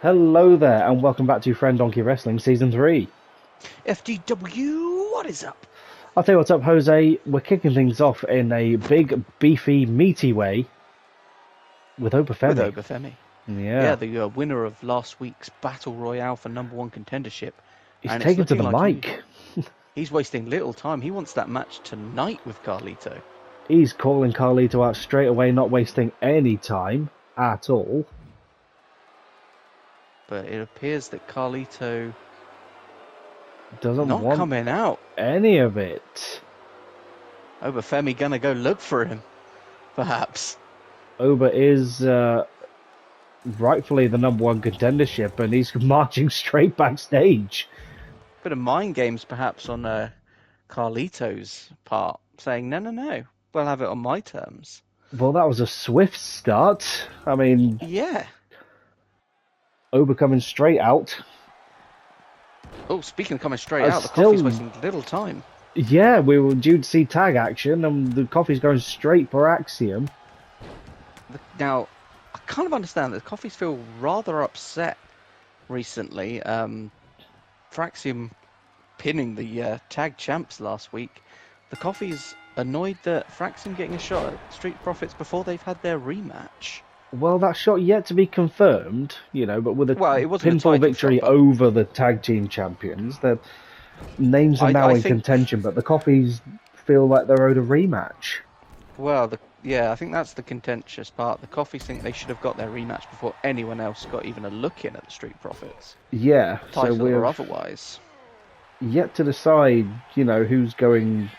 Hello there, and welcome back to Friendonkey Wrestling Season 3. FDW, what is up? I'll tell you what's up, Jose. We're kicking things off in a big, beefy, meaty way with Obafemi. With Obafemi. Yeah, the winner of last week's Battle Royale for #1 contendership. He's and taken to the like mic. He's wasting little time. He wants that match tonight with Carlito. He's calling Carlito out straight away, not wasting any time at all. But it appears that Carlito Doesn't not want coming out. any of it. Obafemi gonna go look for him, perhaps. Oba is rightfully the #1 contendership, and he's marching straight backstage. Bit of mind games, perhaps, on Carlito's part, saying, no, we'll have it on my terms. Well, that was a swift start. I mean, Yeah. Oba coming straight out. Oh, speaking of coming straight out, the still- coffee's wasting little time. Yeah, we were due to see tag action, and the coffee's going straight for Axiom. Now, I kind of understand that the Coffees feel rather upset recently. Fraxium pinning the tag champs last week. The Coffees annoyed that Fraxium getting a shot at Street Profits before they've had their rematch. Well, that shot yet to be confirmed, but with a Well, it wasn't a pinfall title victory shot, but- over the tag team champions. Their names are now I in think- contention, but the Coffees feel like they're owed a rematch. Well, I think that's the contentious part. The Coffees think they should have got their rematch before anyone else got even a look in at the Street Profits, Yeah, so title or we're otherwise. yet to decide, who's going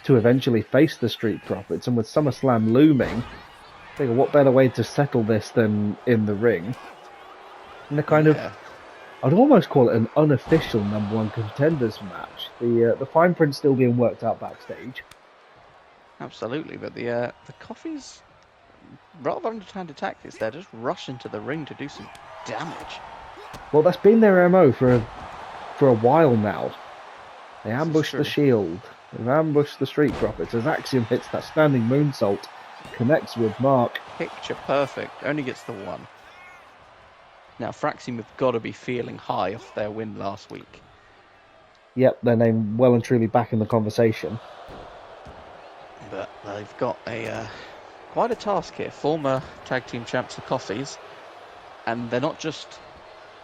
to eventually face the Street Profits, and with SummerSlam looming, I think what better way to settle this than in the ring? And Yeah. I'd almost call it an unofficial #1 contenders match. The fine print's still being worked out backstage. Absolutely, but the Coffees, rather underhanded tactics there, just rush into the ring to do some damage. Well, that's been their MO for a while now. They This is ambush true. the Shield, they've ambushed the Street Profits as Axiom hits that standing moonsault, connects with Mark. Picture perfect, only gets the one. Now, Fraxium have got to be feeling high off their win last week. Yep, their name well and truly back in the conversation. But they've got quite a task here. Former tag team champs, the Coffees, and they're not just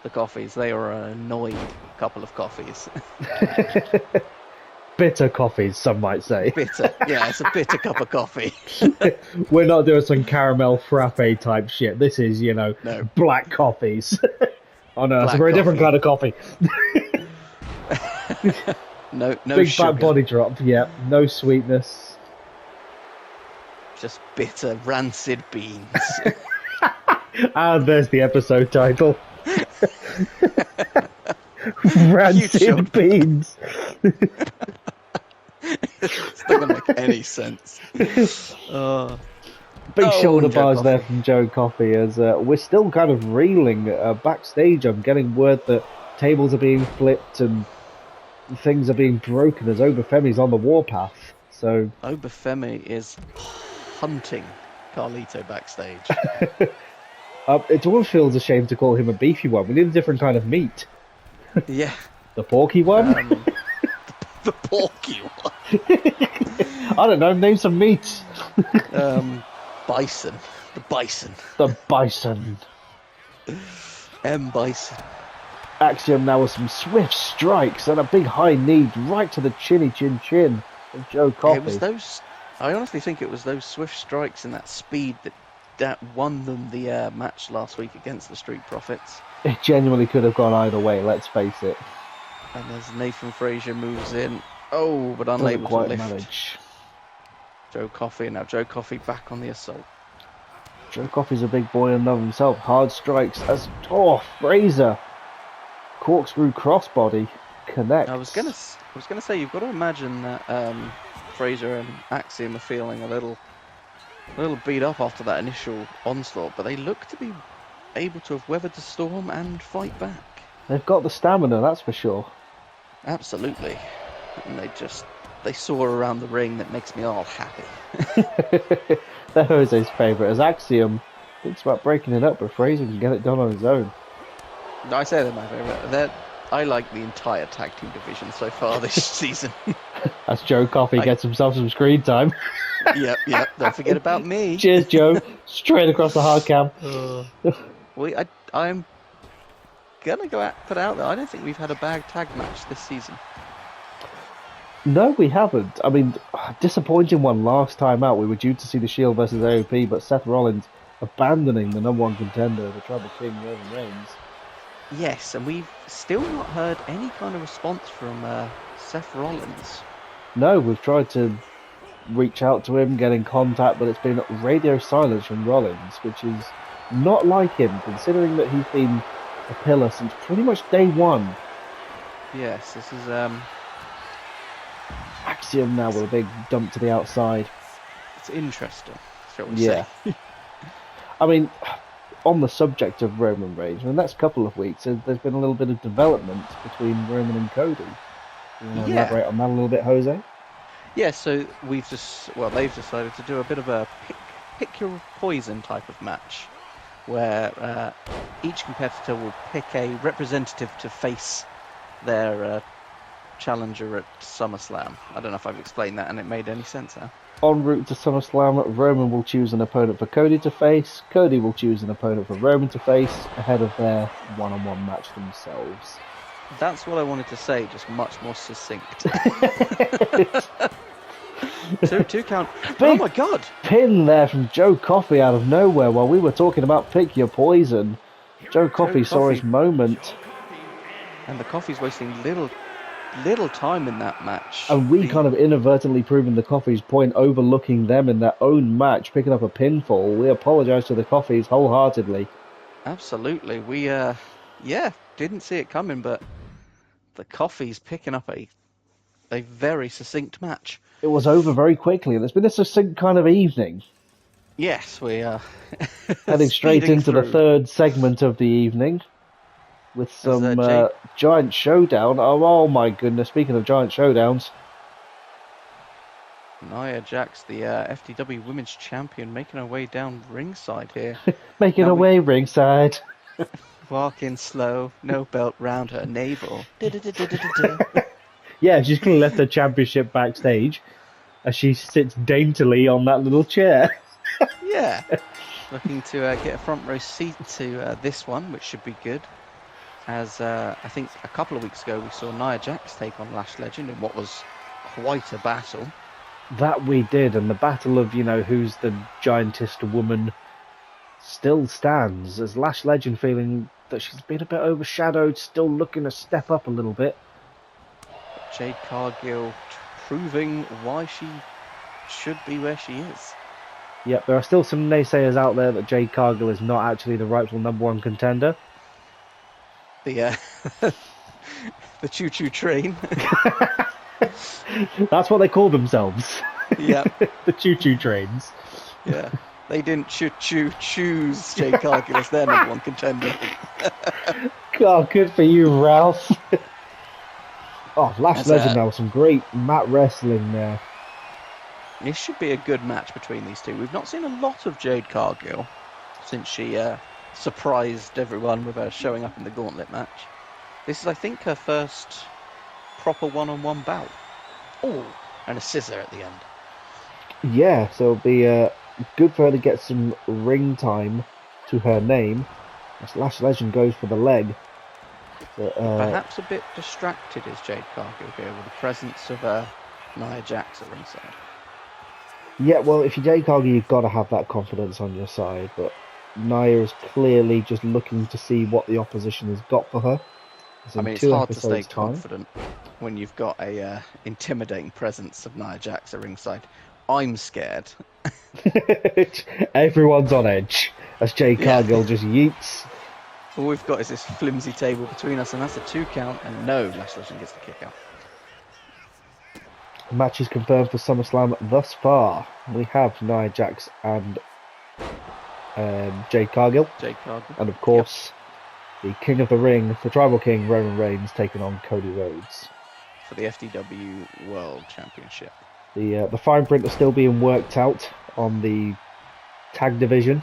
the Coffees, they are an annoyed couple of Coffees. Bitter coffees, some might say. Bitter, yeah, it's a bitter cup of coffee. We're not doing some caramel frappe type shit. This is, No. black coffees. Oh no, it's a Black very different kind of coffee. No Big sugar, fat body drop, yeah. No sweetness. just bitter, rancid beans. And there's the episode title. You Rancid should. beans. It's not gonna make any sense. Big Oh, shoulder Joe bars there Coffey. from Joe Coffey as we're still kind of reeling backstage. I'm getting word that tables are being flipped and things are being broken as Obafemi's on the warpath. So Obafemi is hunting Carlito backstage. it almost feels a shame to call him a beefy one. We need a different kind of meat. Yeah, The porky one? the porky one. I don't know, name some meats. Bison. The bison. The bison. Bison. Axiom now with some swift strikes and a big high knee right to the chinny chin of Joe Coffey. It was those. I honestly think it was those swift strikes and that speed that won them the match last week against the Street Profits. It genuinely could have gone either way, let's face it. And as Nathan Frazier moves in, but Doesn't unable to quite lift manage. Joe Coffey. And now Joe Coffey back on the assault. Joe Coffey's a big boy in and of himself. Hard strikes as Fraser. Corkscrew crossbody connects. I was gonna say you've got to imagine that Frazier and Axiom are feeling a little beat up after that initial onslaught, but they look to be able to have weathered the storm and fight back. They've got the stamina, that's for sure. Absolutely, and they soar around the ring. That makes me all happy. They're Jose's favourite, as Axiom thinks about breaking it up, but Fraser can get it done on his own. I say they're my favourite. I like the entire tag team division so far this season. As Joe Coffey gets himself some screen time. Yep. Don't forget about me. Cheers, Joe. Straight across the hard cam. I'm gonna put out there. I don't think we've had a bad tag match this season. No, we haven't. I mean, disappointing one last time out. We were due to see the Shield versus AOP, but Seth Rollins abandoning the #1 contender, the Tribal King, Roman Reigns. Yes, and we've still not heard any kind of response from Seth Rollins. No, we've tried to reach out to him, get in contact, but it's been radio silence from Rollins, which is not like him, considering that he's been a pillar since pretty much day one. Yes, this is Axiom now with a big dump to the outside. It's interesting, shall we say. I mean, on the subject of Roman Reigns, in the next couple of weeks, there's been a little bit of development between Roman and Cody. You want to elaborate on that a little bit, Jose? Yeah, so they've decided to do a bit of a pick your poison type of match, where each competitor will pick a representative to face their challenger at SummerSlam. I don't know if I've explained that and it made any sense, huh? En route to SummerSlam, Roman will choose an opponent for Cody to face. Cody will choose an opponent for Roman to face ahead of their one-on-one match themselves. That's what I wanted to say, just much more succinct. 2 count. Oh my god! Pin there from Joe Coffey out of nowhere while we were talking about pick your poison. Joe Coffey saw his moment. And the Coffey's wasting little time in that match. And we kind of inadvertently proven the Coffee's point, overlooking them in their own match, picking up a pinfall. We apologise to the Coffees wholeheartedly. Absolutely. We, didn't see it coming, but the Coffees picking up a very succinct match. It was over very quickly, and it's been a succinct kind of evening. Yes, we are. Heading straight into the third segment of the evening. With some giant showdown. Oh my goodness, speaking of giant showdowns. Nia Jax, the FDW Women's Champion, making her way down ringside here. Making her way ringside. Walking slow, no belt round her navel. Yeah, she's going to left her championship backstage as she sits daintily on that little chair. Yeah. Looking to get a front row seat to this one, which should be good. As I think a couple of weeks ago we saw Nia Jax take on Lash Legend in what was quite a battle. That we did, and the battle of, who's the giantest woman still stands, as Lash Legend feeling that she's been a bit overshadowed, still looking to step up a little bit. Jade Cargill proving why she should be where she is. Yep, there are still some naysayers out there that Jade Cargill is not actually the rightful #1 contender. The choo-choo train. That's what they call themselves. Yeah. The choo-choo trains. Yeah. They didn't choose Jade Cargill as their #1 contender. God, good for you, Ralph. Lash Legend now with some great mat wrestling there. This should be a good match between these two. We've not seen a lot of Jade Cargill since she surprised everyone with her showing up in the gauntlet match. This is, I think, her first proper one-on-one bout. Oh, and a scissor at the end. Yeah, so it'll be good for her to get some ring time to her name as Lash Legend goes for the leg. But, perhaps a bit distracted is Jade Cargill here with the presence of Nia Jax at ringside. Yeah, well, if you're Jade Cargill, you've got to have that confidence on your side, but Nia is clearly just looking to see what the opposition has got for her. I mean, it's hard to stay confident when you've got a intimidating presence of Nia Jax at ringside. I'm scared. Everyone's on edge as Jade Cargill just yeets. All we've got is this flimsy table between us, and that's a 2 count, and no, Lash Legend gets the kick out. The match is confirmed for SummerSlam thus far. We have Nia Jax and Jade Cargill. And of course, the King of the Ring, the Tribal King, Roman Reigns, taking on Cody Rhodes. For the FDW World Championship. The fine print is still being worked out on the tag division.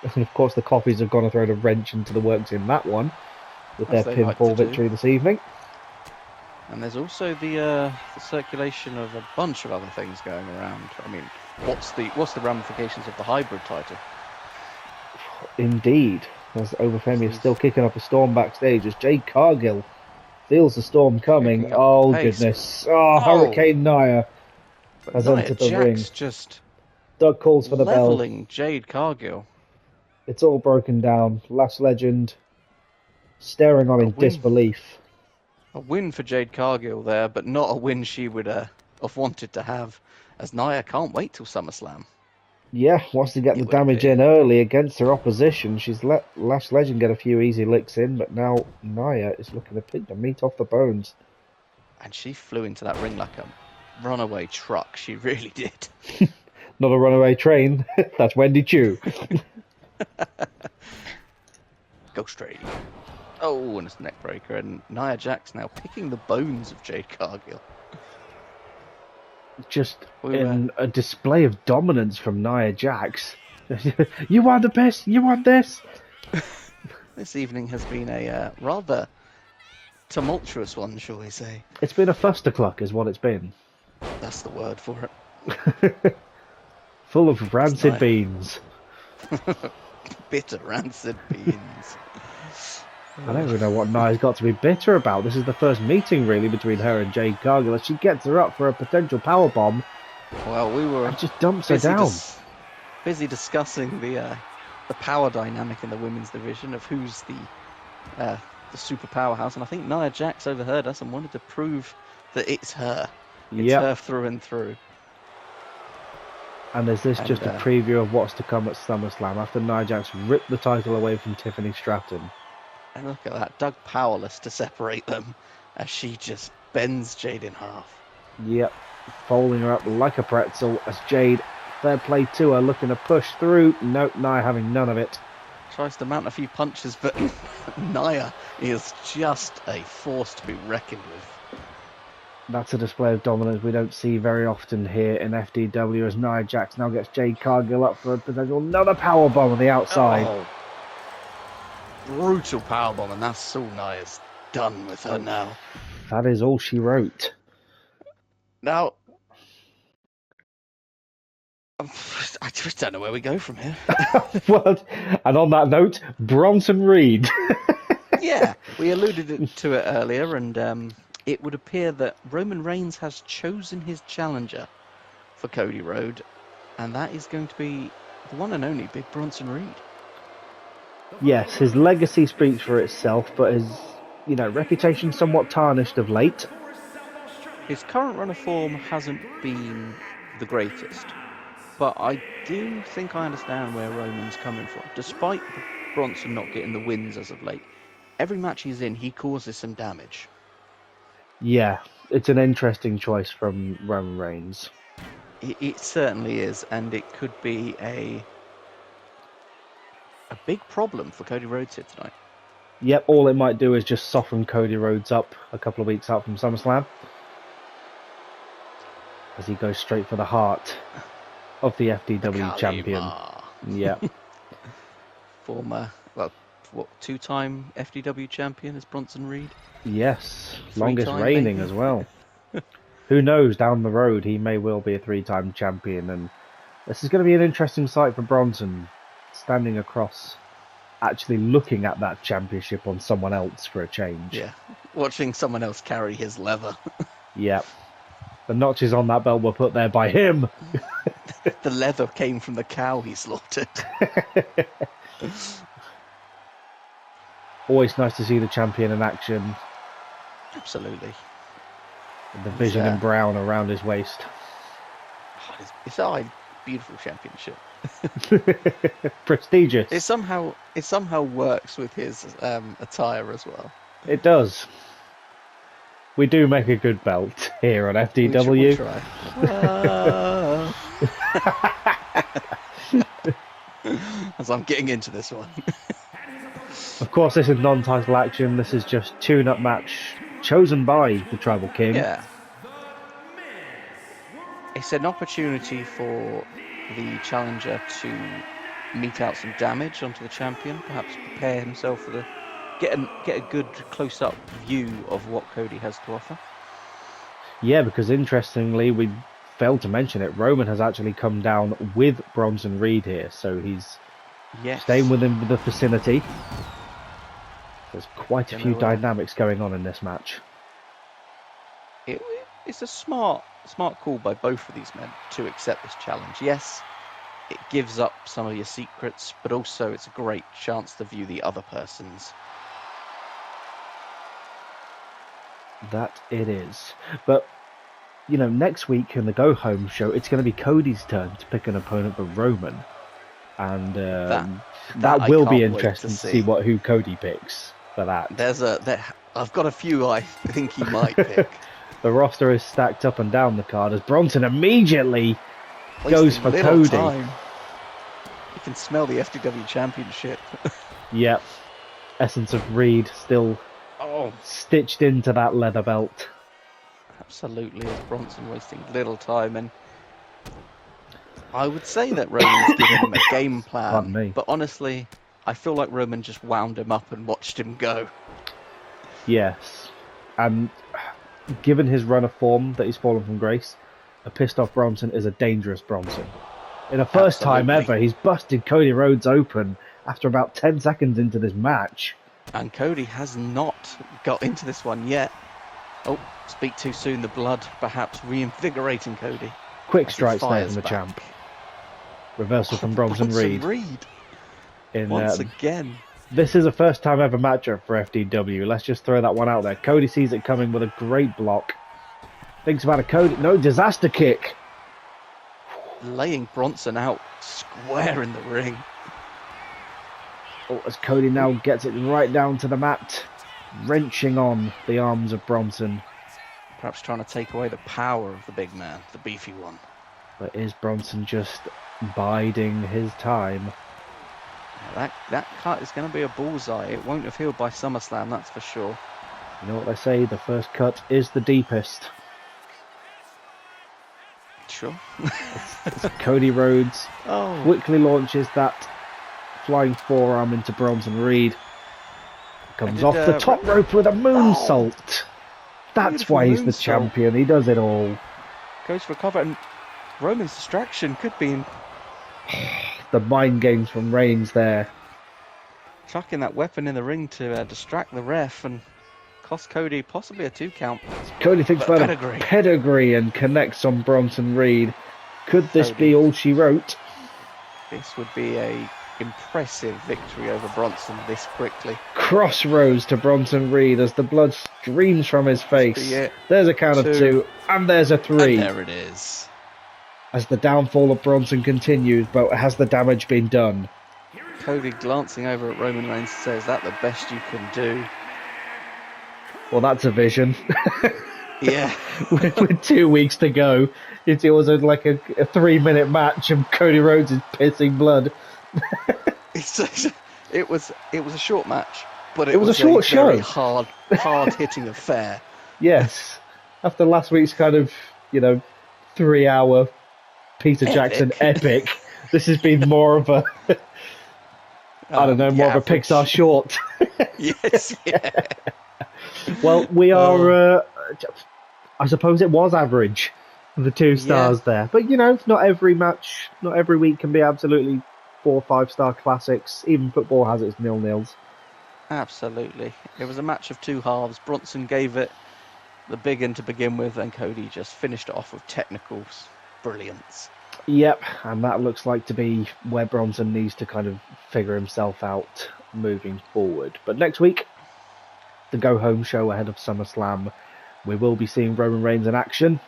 And of course the Coffees have gone and thrown a wrench into the works in that one. with as their they like to pinfall do. victory this evening. And there's also the circulation of a bunch of other things going around. I mean, what's the ramifications of the hybrid title? Indeed, as Overfemi is still kicking up a storm backstage as Jade Cargill feels the storm coming. Picking up Oh pace. goodness! Oh, Hurricane Nia But has Nia entered the Jax ring. just Doug calls for the bell. leveling Jade Cargill. It's all broken down. Lash Legend staring on in disbelief. A win for Jade Cargill there, but not a win she would have wanted to have, as Nia can't wait till SummerSlam. Yeah, wants to get the damage in early against her opposition. She's let Lash Legend get a few easy licks in, but now Nia is looking to pick the meat off the bones. And she flew into that ring like a runaway truck. She really did. Not a runaway train. That's Wendy Chu. Go straight. Oh, and it's a neck breaker. And Nia Jax now picking the bones of Jade Cargill. Just in a display of dominance from Nia Jax. You want the best? You want this? This evening has been a rather tumultuous one, shall we say. It's been a fustercluck is what it's been. That's the word for it. Full of rancid beans. Bitter rancid beans. I don't even know what Nia's got to be bitter about. This is the first meeting, really, between her and Jade Cargill. As she gets her up for a potential powerbomb. Well, we were and just dumps her down. Busy discussing the power dynamic in the women's division of who's the super powerhouse, and I think Nia Jax overheard us and wanted to prove that it's her. It's her through and through. And is this just a preview of what's to come at SummerSlam after Nia Jax ripped the title away from Tiffany Stratton? And look at that, Doug powerless to separate them as she just bends Jade in half. Yep, folding her up like a pretzel as Jade, fair play to her, looking to push through. Nope, Nia having none of it. Tries to mount a few punches, but Nia is just a force to be reckoned with. That's a display of dominance we don't see very often here in FDW as Nia Jax now gets Jade Cargill up for a potential another powerbomb on the outside. Oh. Brutal powerbomb, and that's all Nia's done with her now. That is all she wrote. Now, I just don't know where we go from here. Well, and on that note, Bronson Reed. Yeah, we alluded to it earlier, and it would appear that Roman Reigns has chosen his challenger for Cody Rhodes, and that is going to be the one and only Big Bronson Reed. Yes, his legacy speaks for itself, but his, reputation somewhat tarnished of late. His current run of form hasn't been the greatest, but I do think I understand where Roman's coming from. Despite Bronson not getting the wins as of late, every match he's in, he causes some damage. Yeah, it's an interesting choice from Roman Reigns. It certainly is, and it could be a big problem for Cody Rhodes here tonight. Yep, all it might do is just soften Cody Rhodes up a couple of weeks out from SummerSlam. As he goes straight for the heart of the FDW champion. Yeah. Former, two-time FDW champion is Bronson Reed? Yes, longest reigning as well. Who knows, down the road he may well be a three-time champion, and this is going to be an interesting sight for Bronson, standing across, actually looking at that championship on someone else for a change. Yeah, watching someone else carry his leather. Yep. The notches on that belt were put there by him. The leather came from the cow he slaughtered. Always nice to see the champion in action. Absolutely. The vision in brown around his waist. It's a beautiful championship. Prestigious. It somehow works with his attire as well. It does. We do make a good belt here on FDW. We'll try. As I'm getting into this one. Of course, this is non-title action. This is just tune-up match chosen by the Tribal King. Yeah. It's an opportunity for the challenger to mete out some damage onto the champion, perhaps prepare himself for the get a good close-up view of what Cody has to offer. Yeah, because interestingly, we failed to mention it. Roman has actually come down with Bronson Reed here, so he's staying within the vicinity. There's quite a few dynamics going on in this match. It's a smart call by both of these men to accept this challenge. Yes, it gives up some of your secrets, but also it's a great chance to view the other person's. That it is. But, you know, next week in the Go Home show, it's going to be Cody's turn to pick an opponent for Roman. And that will be interesting to see who Cody picks for that. I've got a few I think he might pick. The roster is stacked up and down the card as Bronson immediately goes for Cody. Time. You can smell the FDW championship. Yep. Essence of Reed still stitched into that leather belt. Absolutely, as Bronson wasting little time, and I would say that Roman's given him a game plan, but honestly, I feel like Roman just wound him up and watched him go. Yes, and given his run of form that he's fallen from grace, a pissed off Bronson is a dangerous Bronson. In the first time ever, he's busted Cody Rhodes open after about 10 seconds into this match. And Cody has not got into this one yet. Oh, speak too soon, the blood perhaps reinvigorating Cody. Quick strikes there from the champ. Reversal from Bronson Reed. Once again. This is a first time ever matchup for FDW. Let's just throw that one out there. Cody sees it coming with a great block. Thinks about a Cody. No, disaster kick. Laying Bronson out square in the ring. Oh, as Cody now gets it right down to the mat, wrenching on the arms of Bronson. Perhaps trying to take away the power of the big man, the beefy one. But is Bronson just biding his time? That cut is going to be a bullseye. It won't have healed by SummerSlam, that's for sure. You know what they say, the first cut is the deepest. Sure. It's Cody Rhodes quickly launches that flying forearm into Bronson Reed. Comes off the top rope with a moonsault. That's why he's the champion. He does it all. Goes for a cover, and Roman's distraction could be in... The mind games from Reigns there. Chucking that weapon in the ring to distract the ref and cost Cody possibly a 2 count. Cody thinks about a pedigree and connects on Bronson Reed. Could this be all she wrote? This would be a impressive victory over Bronson this quickly. Crossroads to Bronson Reed as the blood streams from his face. There's a count of 2 and there's a 3. And there it is. As the downfall of Bronson continues, but has the damage been done? Cody glancing over at Roman Reigns says, "Is that the best you can do?" Well, that's a vision. Yeah. with 2 weeks to go, it was like a 3-minute match and Cody Rhodes is pissing blood. It was a short match, but it was a short show. Very hard hitting affair. Yes. After last week's kind of, 3-hour Peter Jackson epic, this has been more of a more of a Pixar short. Yes, yeah. Well, we are I suppose it was average, the 2 stars there. But not every match, not every week can be absolutely 4 or 5-star classics. Even football has its nil-nils. Absolutely. It was a match of 2 halves. Bronson gave it the big one to begin with, and Cody just finished it off with technicals. Brilliance. Yep, and that looks like to be where Bronson needs to kind of figure himself out moving forward. But next week, the Go Home show ahead of SummerSlam, we will be seeing Roman Reigns in action.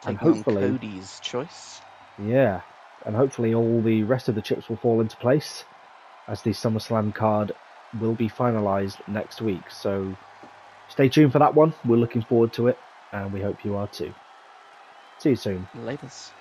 And hopefully Cody's choice. Yeah, and hopefully all the rest of the chips will fall into place as the SummerSlam card will be finalised next week. So stay tuned for that one. We're looking forward to it, and we hope you are too. See you soon. Laters.